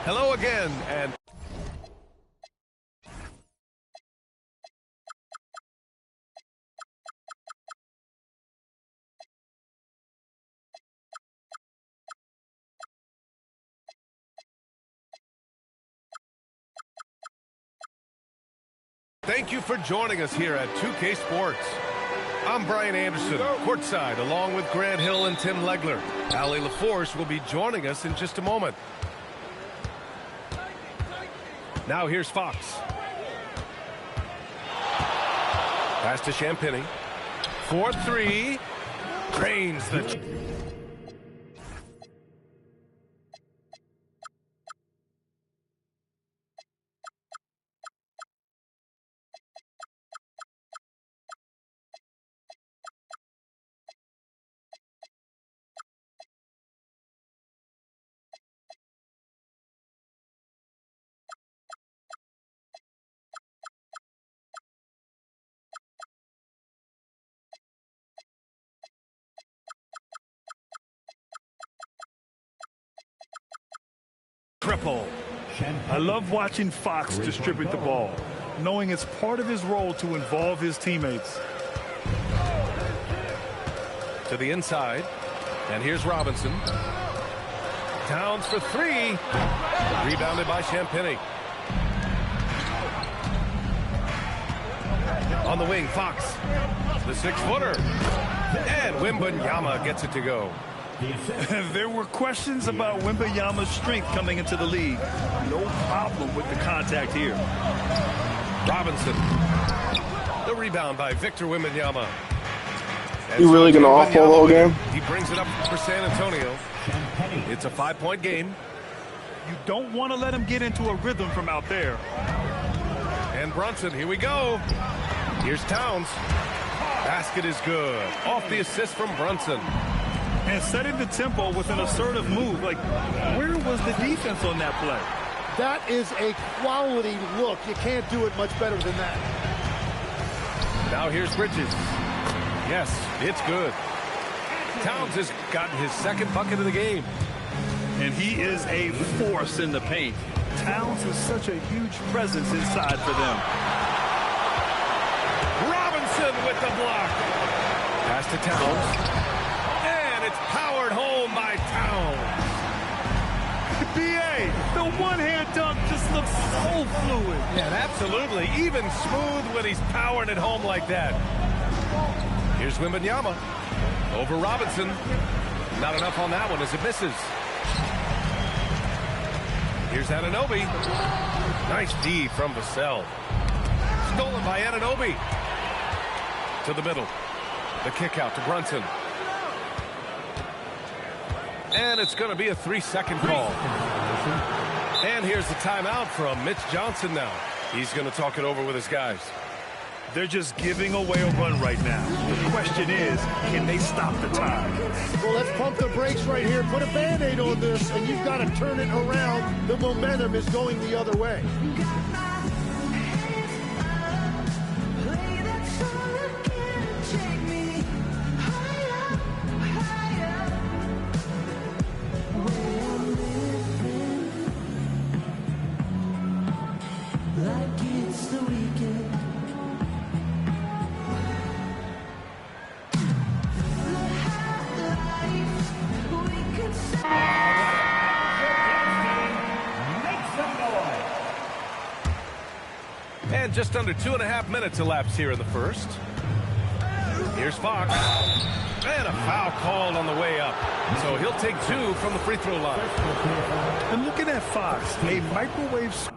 Hello again, and thank you for joining us here at 2K Sports. I'm Brian Anderson, courtside, along with Grant Hill and Tim Legler. Allie LaForce will be joining us in just a moment. Now here's Fox. Pass to Champagnie. 4-3. Drains the... Triple. I love watching Fox distribute the ball, knowing it's part of his role to involve his teammates. To the inside, and here's Robinson. Towns for three. Rebounded by Champagnie. On the wing, Fox. The 6-footer. And Wembanyama gets it to go. There were questions about Wembanyama's strength coming into the league. No problem with the contact here. Robinson. The rebound by Victor Wembanyama. You really gonna offball the whole game? He brings it up for San Antonio. It's a 5-point game. You don't want to let him get into a rhythm from out there. And Brunson, here we go. Here's Towns. Basket is good. Off the assist from Brunson. And setting the tempo with an assertive move. Like, where was the defense on that play? That is a quality look. You can't do it much better than that. Now here's Bridges. Yes, it's good. Towns has gotten his second bucket of the game. And he is a force in the paint. Towns is such a huge presence inside for them. Robinson with the block. Pass to Towns. It's powered home by Towns. B.A., the one-hand dunk just looks so fluid. Yeah, absolutely. Even smooth when he's powering it home like that. Here's Wembanyama. Over Robinson. Not enough on that one as it misses. Here's Anunoby. Nice D from Vassell. Stolen by Anunoby. To the middle. The kick out to Brunson. And it's going to be a 3-second call. And here's the timeout from Mitch Johnson now. He's going to talk it over with his guys. They're just giving away a run right now. The question is, can they stop the time? Well, let's pump the brakes right here. Put a Band-Aid on this, and you've got to turn it around. The momentum is going the other way. And just under 2.5 minutes elapsed here in the first. Here's Fox. And a foul called on the way up. So he'll take 2 from the free throw line. And looking at Fox, a microwave...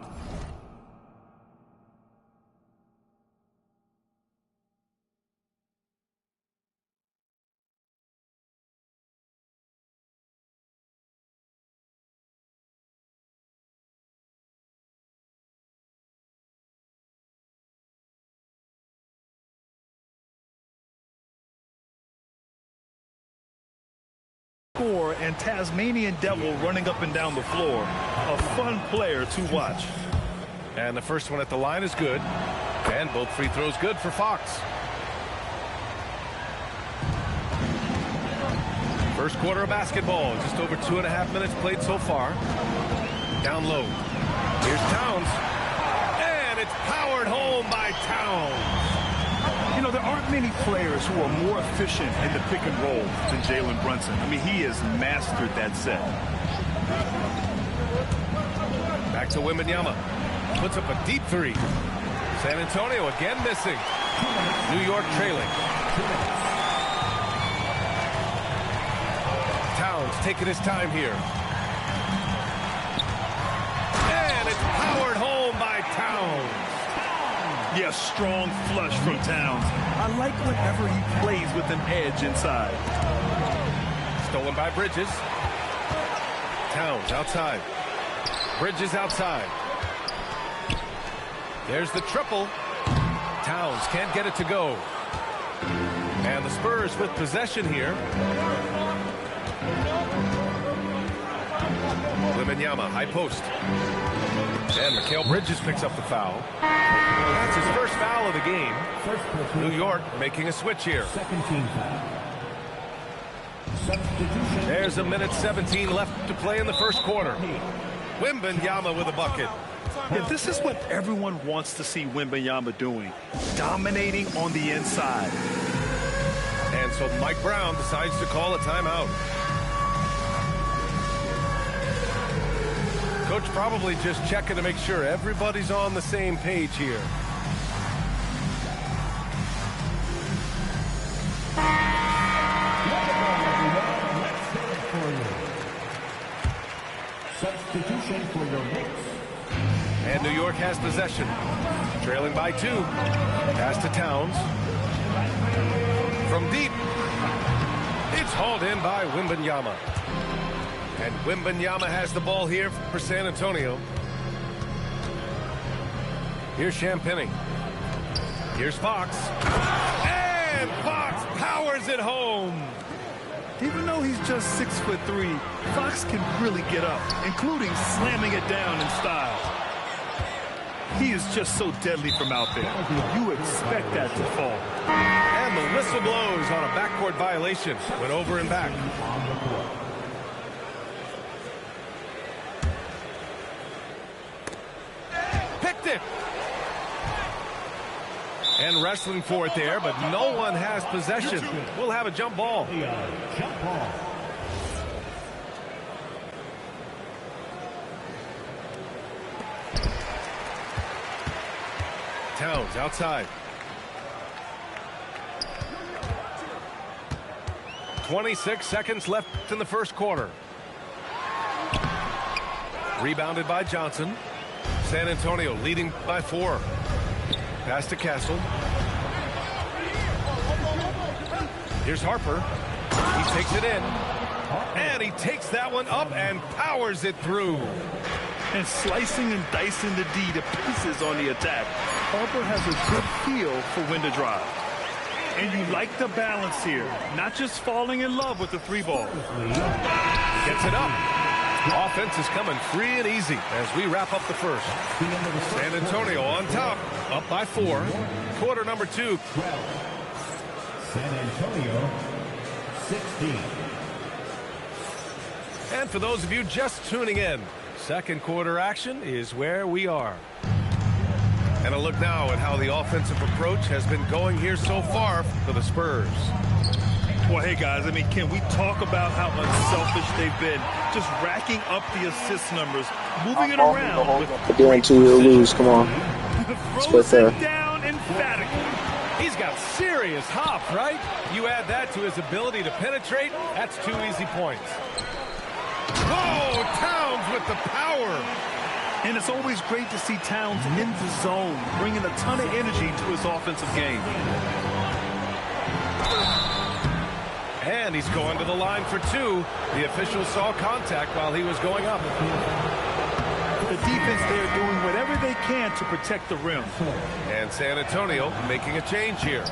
and Tasmanian Devil running up and down the floor. A fun player to watch. And the first one at the line is good. And both free throws good for Fox. First quarter of basketball. Just over 2.5 minutes played so far. Down low. Here's Towns. And it's powered home by Towns. You know, there aren't many players who are more efficient in the pick and roll than Jalen Brunson. I mean, he has mastered that set. Back to Wembanyama. Puts up a deep three. San Antonio again missing. New York trailing. Towns taking his time here. And it's powered home by Towns. Yes, strong flush from Towns. I like whenever he plays with an edge inside. Stolen by Bridges. Towns outside. Bridges outside. There's the triple. Towns can't get it to go. And the Spurs with possession here. Wembanyama, high post. And Mikal Bridges picks up the foul. That's his first foul of the game. New York making a switch here. There's a minute 17 left to play in the first quarter. Wembanyama with a bucket. Yeah, this is what everyone wants to see Wembanyama doing. Dominating on the inside. And so Mike Brown decides to call a timeout. Coach probably just checking to make sure everybody's on the same page here. Substitution for your Knicks. And New York has possession. Trailing by 2. Pass to Towns. From deep. It's hauled in by Wembanyama. And Wembanyama has the ball here for San Antonio. Here's Champagnie. Here's Fox. And Fox powers it home. Even though he's just 6'3", Fox can really get up, including slamming it down in style. He is just so deadly from out there. You expect that to fall. And the whistle blows on a backcourt violation. Went over and back. Picked it. And wrestling for it there, but no one has possession. We'll have a jump ball. Jump ball. Towns outside. 26 seconds left in the first quarter. Rebounded by Johnson. San Antonio leading by 4. Pass to Castle. Here's Harper. He takes it in. And he takes that one up and powers it through. And slicing and dicing the D to pieces on the attack. Harper has a good feel for when to drive. And you like the balance here. Not just falling in love with the 3-ball. Gets it up. Offense is coming free and easy as we wrap up the first. San Antonio on top, up by 4. Quarter number 2. 12. San Antonio, 16. And for those of you just tuning in, second quarter action is where we are. And a look now at how the offensive approach has been going here so far for the Spurs. Well, hey, guys, I mean, can we talk about how unselfish they've been? Just racking up the assist numbers, moving it around. I guarantee you'll lose. Come on. Throws it down emphatically. He's got serious hop, right? You add that to his ability to penetrate, that's 2 easy points. Oh, Towns with the power. And it's always great to see Towns in the zone, bringing a ton of energy to his offensive game. And he's going to the line for 2. The official saw contact while he was going up. The defense there doing whatever they can to protect the rim. And San Antonio making a change here.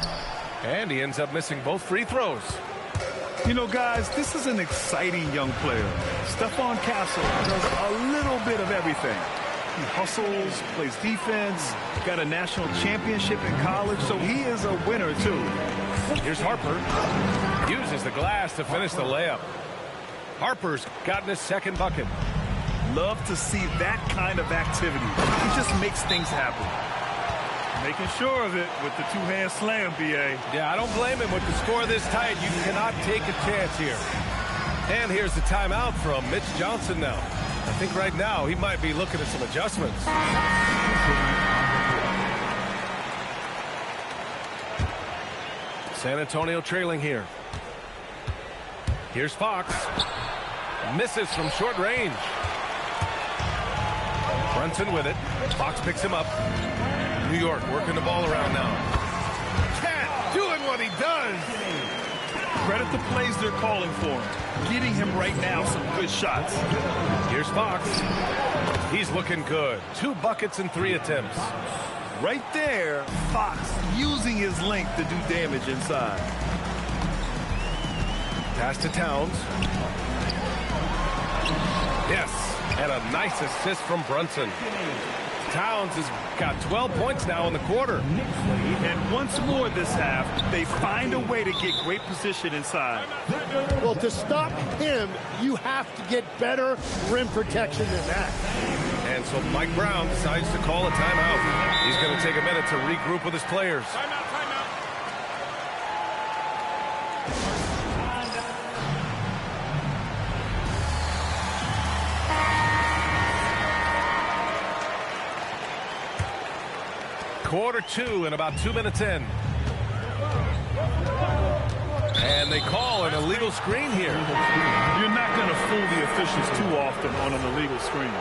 And he ends up missing both free throws. You know, guys, this is an exciting young player. Stephon Castle does a little bit of everything. He hustles, plays defense, got a national championship in college, so he is a winner, too. Here's Harper. Uses the glass to finish the layup. Harper's gotten his second bucket. love to see that kind of activity. He just makes things happen. Making sure of it with the two-hand slam, B.A. Yeah, I don't blame him with the score this tight. You cannot take a chance here. And here's the timeout from Mitch Johnson now. I think right now he might be looking at some adjustments. San Antonio trailing here. Here's Fox. Misses from short range. Brunson with it. Fox picks him up. New York working the ball around now. Cat doing what he does. Credit the plays they're calling for him. Getting him right now some good shots. Here's Fox. He's looking good. 2 buckets in 3 attempts. Right there, Fox using his length to do damage inside. Pass to Towns. Yes, and a nice assist from Brunson. Towns has got 12 points now in the quarter. And once more this half, they find a way to get great position inside. Well, to stop him, you have to get better rim protection than that. And so Mike Brown decides to call a timeout. He's going to take a minute to regroup with his players. Quarter 2 and about 2 minutes in. And they call an illegal screen here. You're not going to fool the officials too often on an illegal screen.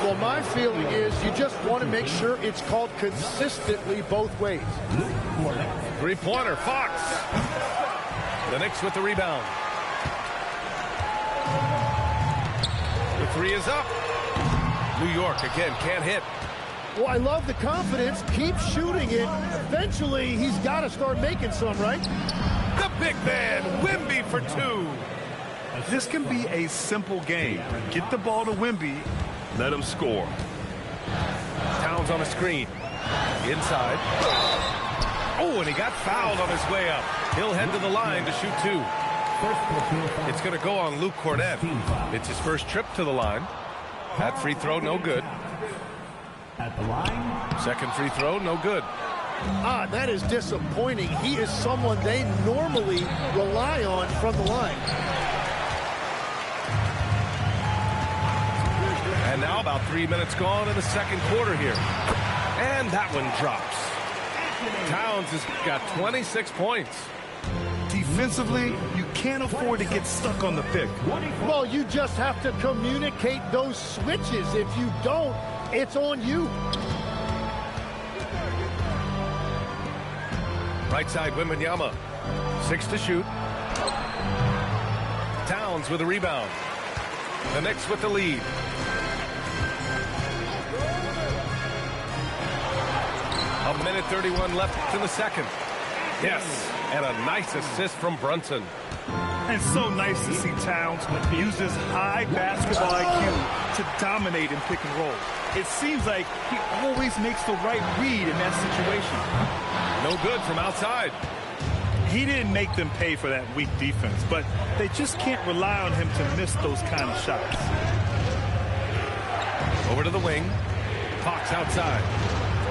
Well, my feeling is you just want to make sure it's called consistently both ways. 3-pointer, Fox. The Knicks with the rebound. The 3 is up. New York again can't hit. Well, I love the confidence. Keep shooting it. Eventually, he's got to start making some, right? The big man, Wemby for 2. This can be a simple game. Get the ball to Wemby, let him score. Towns on a screen. Inside. Oh, and he got fouled on his way up. He'll head to the line to shoot 2. It's going to go on Luke Cornett. It's his first trip to the line. That free throw, no good. At the line. Second free throw, no good. That is disappointing. He is someone they normally rely on from the line. And now about 3 minutes gone in the second quarter here. And that one drops. Towns has got 26 points. Defensively, you can't afford to get stuck on the pick. Well, you just have to communicate those switches. If you don't, it's on you. Right side, Wembanyama. 6 to shoot. Towns with a rebound. The Knicks with the lead. A minute 31 left in the second. Yes, and a nice assist from Brunson. And so nice to see Towns use his high basketball IQ to dominate in pick and roll. It seems like he always makes the right read in that situation. No good from outside. He didn't make them pay for that weak defense, but they just can't rely on him to miss those kind of shots. Over to the wing. Fox outside.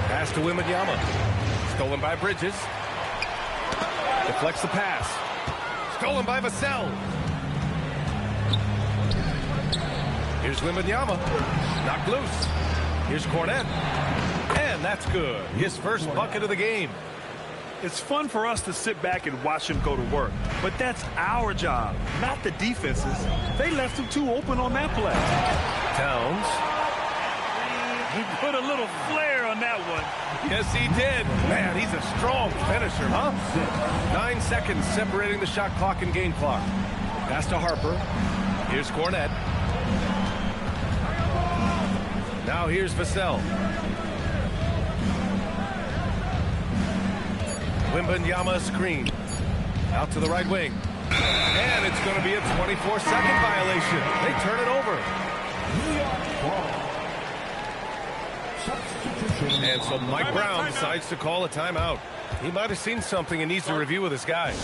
Pass to Wembanyama. Stolen by Bridges. Deflects the pass. Stolen by Vassell. Here's Wembanyama. Knocked loose. Here's Cornett. And that's good. His first bucket of the game. It's fun for us to sit back and watch him go to work, but that's our job, not the defense's. They left him too open on that play. Towns. He put a little flair on that one. Yes, he did. Man, he's a strong finisher, huh? 9 seconds separating the shot clock and game clock. Pass to Harper. Here's Cornett. Now here's Vassell. Wembanyama screen. Out to the right wing. And it's going to be a 24-second violation. They turn it over. And so Mike Brown decides to call a timeout. He might have seen something and needs to review with his guys.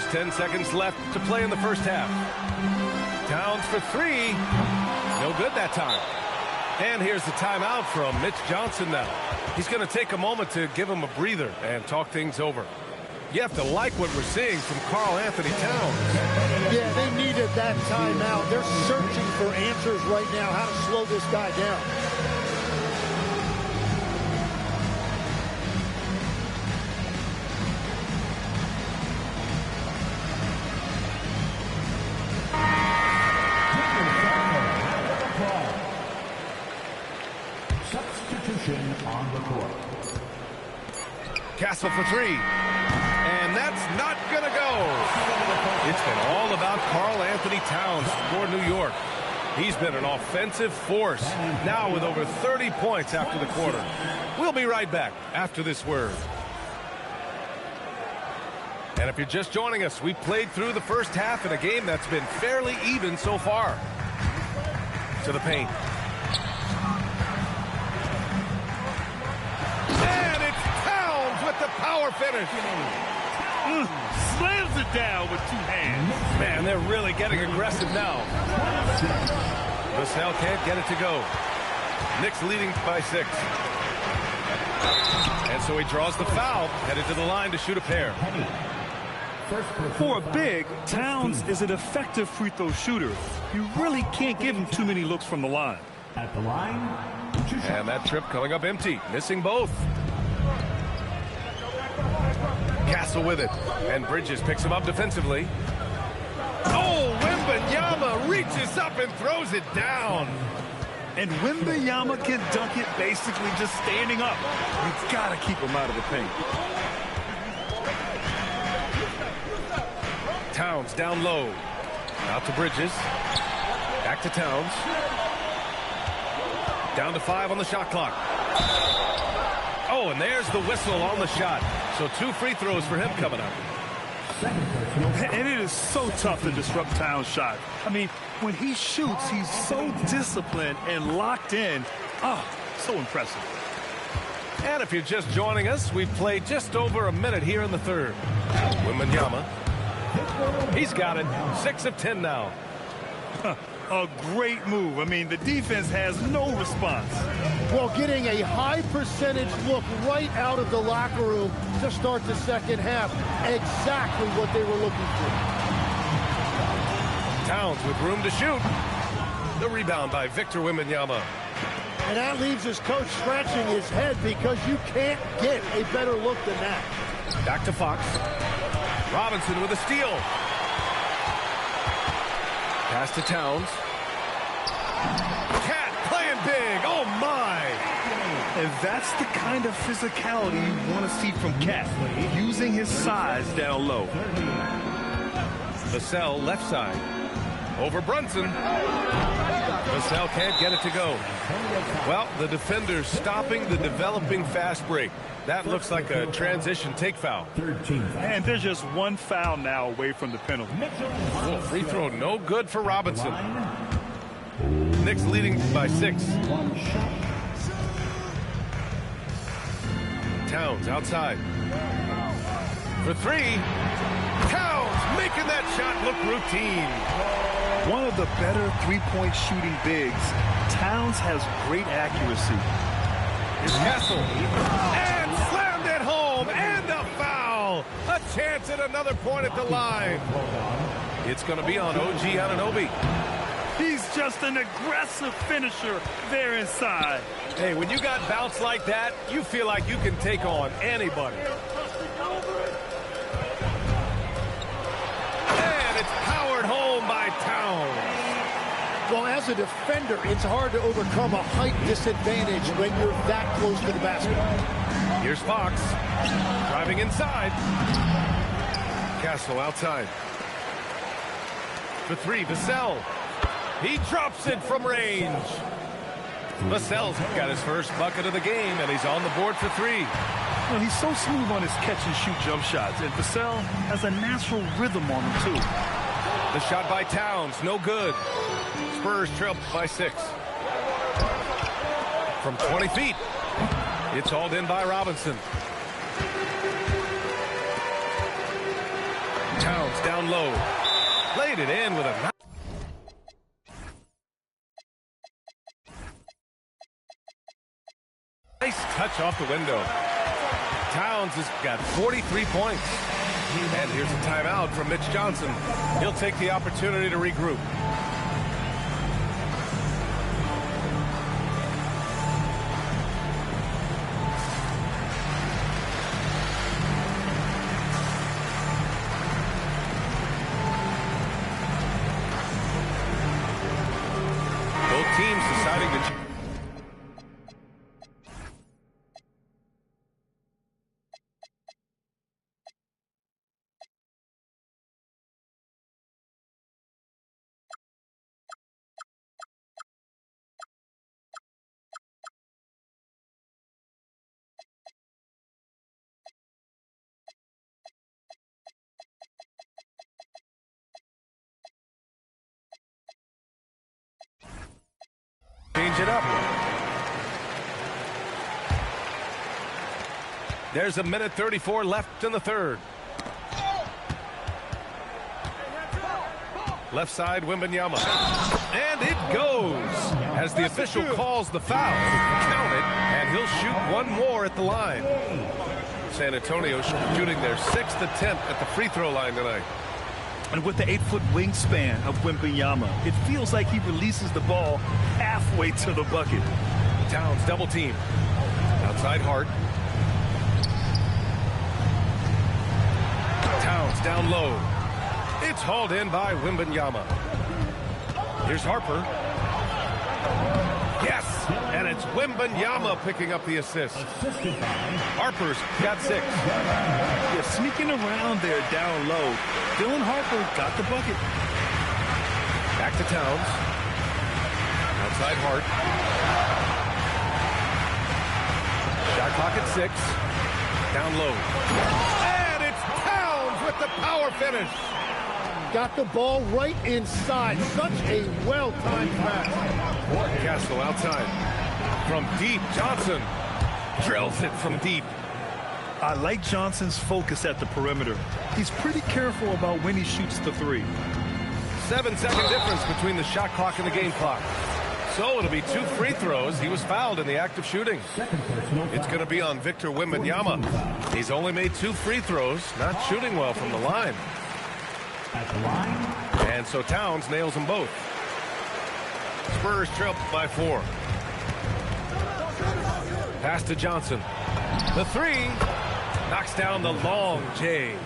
Just 10 seconds left to play in the first half. Towns for three. No good that time. And here's the timeout from Mitch Johnson now. He's going to take a moment to give him a breather and talk things over. You have to like what we're seeing from Karl Anthony Towns. Yeah, they needed that timeout. They're searching for answers right now, how to slow this guy down. Substitution on the court. Castle for three. And that's not going to go. It's been all about Karl Anthony Towns for New York. He's been an offensive force, now with over 30 points after the quarter. We'll be right back after this word. And if you're just joining us, we played through the first half in a game that's been fairly even so far. To the paint. And it's Towns with the power finish. Slams it down with two hands. Man, they're really getting aggressive now. Vassell can't get it to go. Knicks leading by 6. And so he draws the foul, headed to the line to shoot a pair. For a big, Towns is an effective free throw shooter. You really can't give him too many looks from the line. At the line, And that trip coming up empty, missing both. Castle with it, and Bridges picks him up defensively. Oh, Wembanyama reaches up and throws it down. And Wembanyama can dunk it basically just standing up. You've got to keep him out of the paint. Towns down low. Out to Bridges. Back to Towns. Down to 5 on the shot clock. Oh, and there's the whistle on the shot. So 2 free throws for him coming up. And it is so tough to disrupt Towns' shot. I mean, when he shoots, he's so disciplined and locked in. Oh, so impressive. And if you're just joining us, we've played just over a minute here in the third. Wembanyama. He's got it. 6 of 10 now. A great move. I mean, the defense has no response. Well, getting a high percentage look right out of the locker room to start the second half. Exactly what they were looking for. Towns with room to shoot. The rebound by Victor Wembanyama. And that leaves his coach scratching his head because you can't get a better look than that. Back to Fox. Robinson with a steal. Pass to Towns. Cat playing big. Oh, my. And that's the kind of physicality you want to see from Cat, using his size down low. Vassell left side. Over Brunson. Vassell can't get it to go. Well, the defender's stopping the developing fast break. That looks like a transition take foul. And there's just one foul now away from the penalty. Oh, free throw no good for Robinson. Knicks leading by 6. Towns outside. For 3. Towns making that shot look routine. One of the better three-point shooting bigs. Towns has great accuracy. Here's Castle. And slammed it home. And a foul. A chance at another point at the line. It's going to be on OG Anunoby. He's just an aggressive finisher there inside. Hey, when you got bounce like that, you feel like you can take on anybody. And it's powered home by Towns. Well, as a defender, it's hard to overcome a height disadvantage when you're that close to the basket. Here's Fox. Driving inside. Castle outside. For 3, Vassell. He drops it from range. Vassell's got his first bucket of the game, and he's on the board for 3. Well, he's so smooth on his catch-and-shoot jump shots, and Vassell has a natural rhythm on him, too. The shot by Towns, no good. Spurs trail by 6. From 20 feet, it's hauled in by Robinson. Towns down low. Played it in with a nice touch off the window. Towns has got 43 points. And here's a timeout from Mitch Johnson. He'll take the opportunity to regroup. Both teams deciding to... change it up. There's a minute 34 left in the third. Left side, Wembanyama. And it goes as the official calls the foul. Count it, and he'll shoot one more at the line. San Antonio shooting their 6th attempt at the free throw line tonight. And with the 8-foot wingspan of Wembanyama, it feels like he releases the ball halfway to the bucket. Towns double team. Outside Hart. Towns down low. It's hauled in by Wembanyama. Here's Harper. Yes! And it's Wembanyama picking up the assist. Harper's got 6. Yeah, sneaking around there down low. Dylan Harper got the bucket. Back to Towns. Outside Hart. Shot clock at 6. Down low. And it's Towns with the power finish. Got the ball right inside. Such a well-timed pass. Castle outside. From deep, Johnson drills it from deep. I like Johnson's focus at the perimeter. He's pretty careful about when he shoots the three. 7-second difference between the shot clock and the game clock. So it'll be 2 free throws. He was fouled in the act of shooting. It's going to be on Victor Wembanyama. He's only made 2 free throws, not shooting well from the line. At the line. And so Towns nails them both. Spurs trail by 4. Pass to Johnson. The 3 knocks down the long J.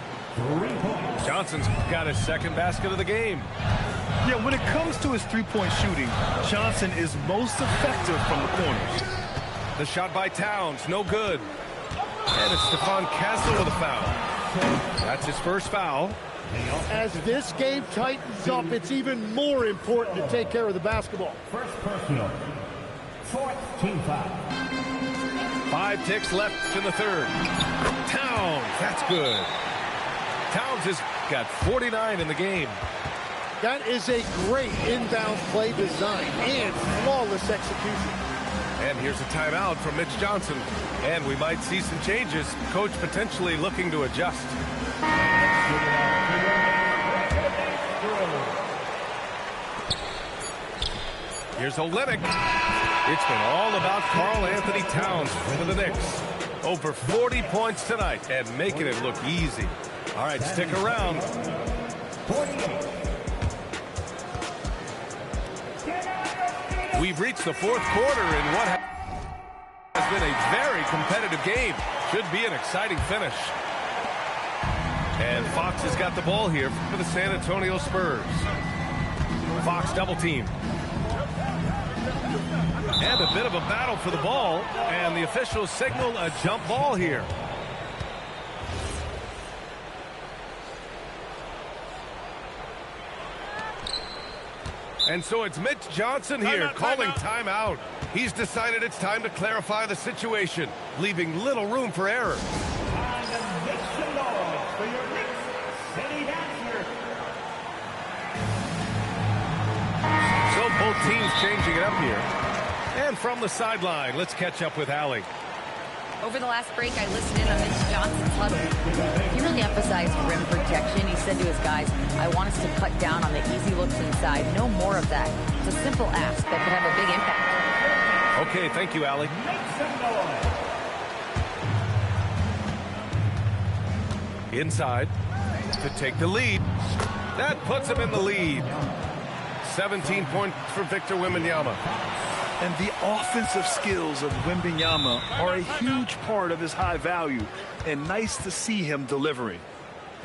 Johnson's got his 2nd basket of the game. Yeah, when it comes to his three-point shooting, Johnson is most effective from the corners. The shot by Towns, no good. And it's Stephon Castle with a foul. That's his first foul. As this game tightens up, it's even more important to take care of the basketball. First personal. 4th team foul. 5 ticks left in the third. Towns, that's good. Towns has got 49 in the game. That is a great inbound play design and flawless execution. And here's a timeout from Mitch Johnson. And we might see some changes. Coach potentially looking to adjust. Here's Olynyk. It's been all about Karl Anthony Towns for the Knicks. Over 40 points tonight and making it look easy. All right, stick around. 48. We've reached the 4th quarter in what has been a very competitive game. Should be an exciting finish. And Fox has got the ball here for the San Antonio Spurs. Fox double team. And a bit of a battle for the ball. And the officials signal a jump ball here. And so it's Mitch Johnson here calling timeout. He's decided it's time to clarify the situation, leaving little room for error. And make some noise for your Knicks City Dancer. So both teams changing it up here. And from the sideline, let's catch up with Allie. Over the last break, I listened in on Mitch Johnson's huddle. He really emphasized rim protection. He said to his guys, I want us to cut down on the easy looks inside. No more of that. It's a simple ask that could have a big impact. Okay, thank you, Allie. Inside to take the lead. That puts him in the lead. 17 points for Victor Wembanyama. And the offensive skills of Wembanyama are a huge part of his high value, and nice to see him delivering.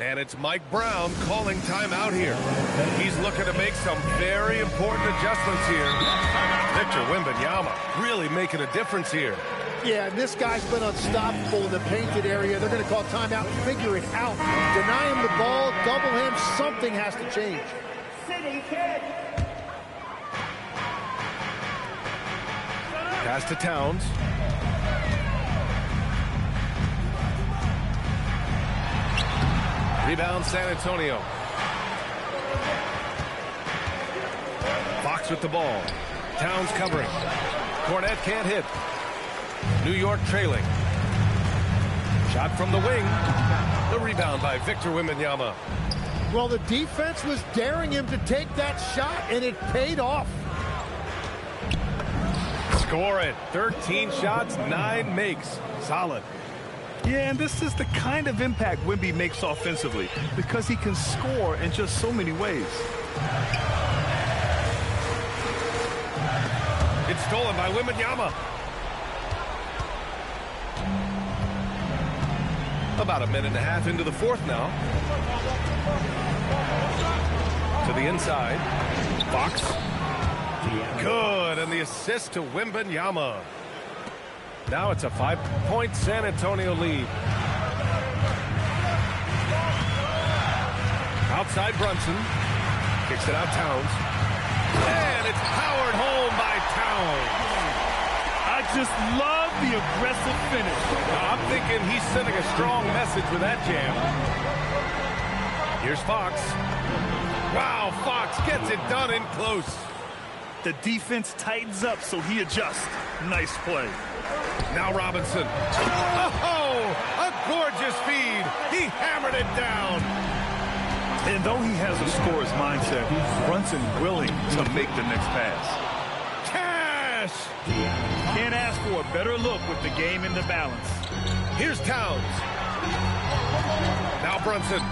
And it's Mike Brown calling timeout here. He's looking to make some very important adjustments here. Victor Wembanyama really making a difference here. Yeah, and this guy's been unstoppable in the painted area. They're going to call timeout, figure it out. Deny him the ball, double him, something has to change. City Kid. Pass to Towns. Rebound San Antonio. Fox with the ball. Towns covering. Cornette can't hit. New York trailing. Shot from the wing. The rebound by Victor Wembanyama. Well, the defense was daring him to take that shot, and it paid off. Score it. 13 shots, 9 makes. Solid. Yeah, and this is the kind of impact Wemby makes offensively because he can score in just so many ways. It's stolen by Wembanyama. About a minute and a half into the fourth now. To the inside. Fox. Good, and the assist to Wembanyama. Now it's a 5-point San Antonio lead. Outside Brunson. Kicks it out Towns. And it's powered home by Towns. I just love the aggressive finish. Now, I'm thinking he's sending a strong message with that jam. Here's Fox. Wow, Fox gets it done in close. The defense tightens up, so he adjusts. Nice play. Now Robinson. Oh, a gorgeous feed. He hammered it down. And though he has a scorer's mindset, Brunson willing to make the next pass. Cash. Can't ask for a better look with the game in the balance. Here's Towns. Now Brunson.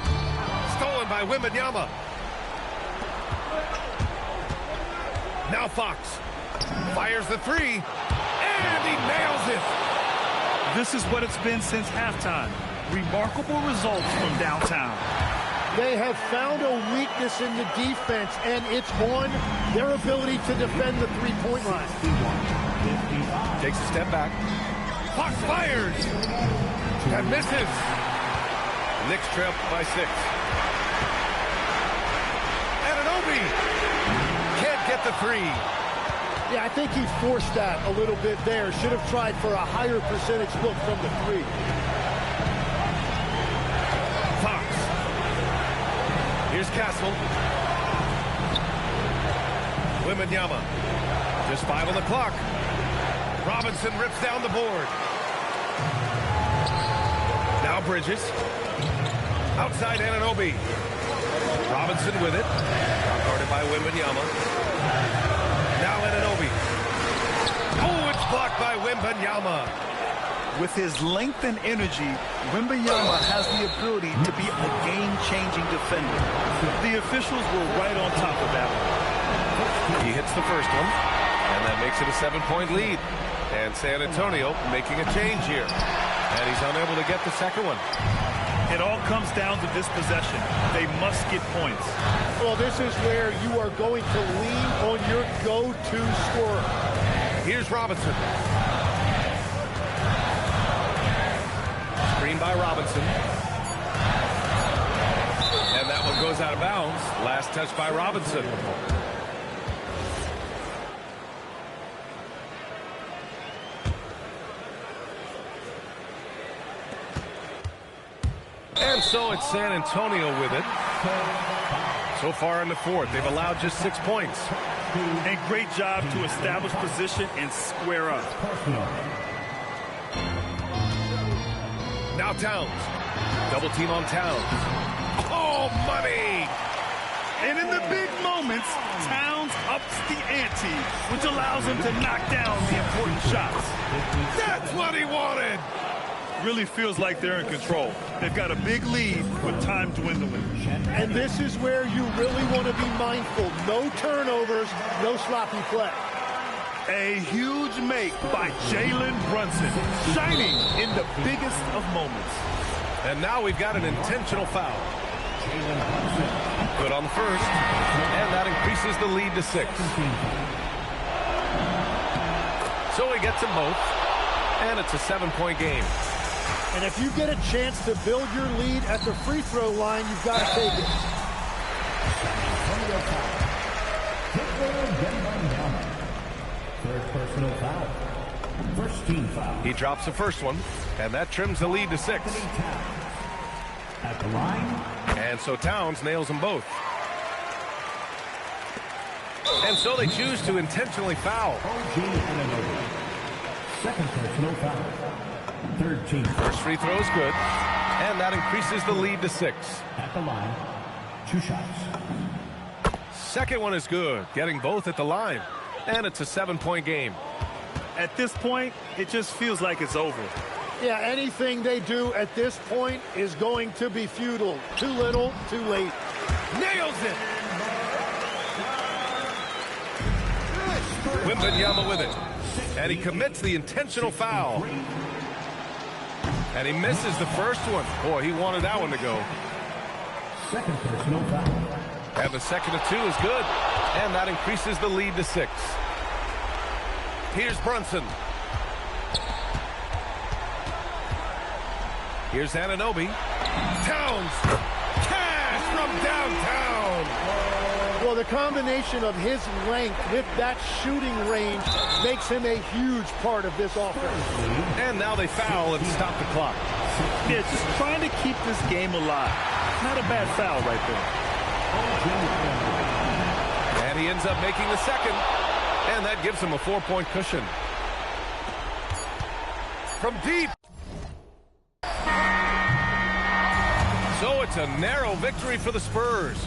Stolen by Wembanyama. Now Fox. Fires the three. And he nails it. This is what it's been since halftime. Remarkable results from downtown. They have found a weakness in the defense, and it's on their ability to defend the three-point line. Takes a step back. Fox fires. And misses. Knicks trail by 6. Anunoby can't get the three. Yeah, I think he forced that a little bit there. Should have tried for a higher percentage look from the three. Fox. Here's Castle. Wembanyama. Just 5 on the clock. Robinson rips down the board. Now Bridges. Outside Anunoby. Robinson with it. Guarded by Wembanyama. Now Anunoby. Oh, it's blocked by Wembanyama. With his length and energy, Wembanyama has the ability to be a game-changing defender. The officials were right on top of that one. He hits the first one, and that makes it a 7-point lead. And San Antonio making a change here. And he's unable to get the second one. It all comes down to this possession. They must get points. Well, this is where you are going to lean on your go-to scorer. Here's Robinson. Screen by Robinson. And that one goes out of bounds. Last touch by Robinson. And so it's San Antonio with it. So far in the fourth, they've allowed just 6 points. And great job to establish position and square up. Now Towns. Double team on Towns. Oh, money! And in the big moments, Towns ups the ante, which allows him to knock down the important shots. That's what he wanted! Really feels like they're in control. They've got a big lead with time dwindling. And this is where you really want to be mindful. No turnovers, no sloppy play. A huge make by Jalen Brunson, shining in the biggest of moments. And now we've got an intentional foul. Good on the first, and that increases the lead to 6. So he gets them both, and it's a 7-point game. And if you get a chance to build your lead at the free throw line, you've got to take it. Third personal foul. First team foul. He drops the first one, and that trims the lead to 6. At the line. And so Towns nails them both. And so they choose to intentionally foul. OG Anunoby. Second personal foul. Third team. First free throw is good, and that increases the lead to 6. At the line. 2 shots. Second one is good, getting both at the line. And it's a 7-point game. At this point, it just feels like it's over. Yeah, anything they do at this point is going to be futile. Too little, too late. Nails it! Wembanyama with it. And he commits the intentional foul. And he misses the first one. Boy, he wanted that one to go. Second personal foul. And the second of 2 is good. And that increases the lead to 6. Here's Brunson. Here's Anunoby. Towns. Cash from downtown. Well, the combination of his length with that shooting range makes him a huge part of this offense. And now they foul and stop the clock. Yeah, just trying to keep this game alive. Not a bad foul right there. And he ends up making the second. And that gives him a 4-point cushion. From deep. So it's a narrow victory for the Spurs.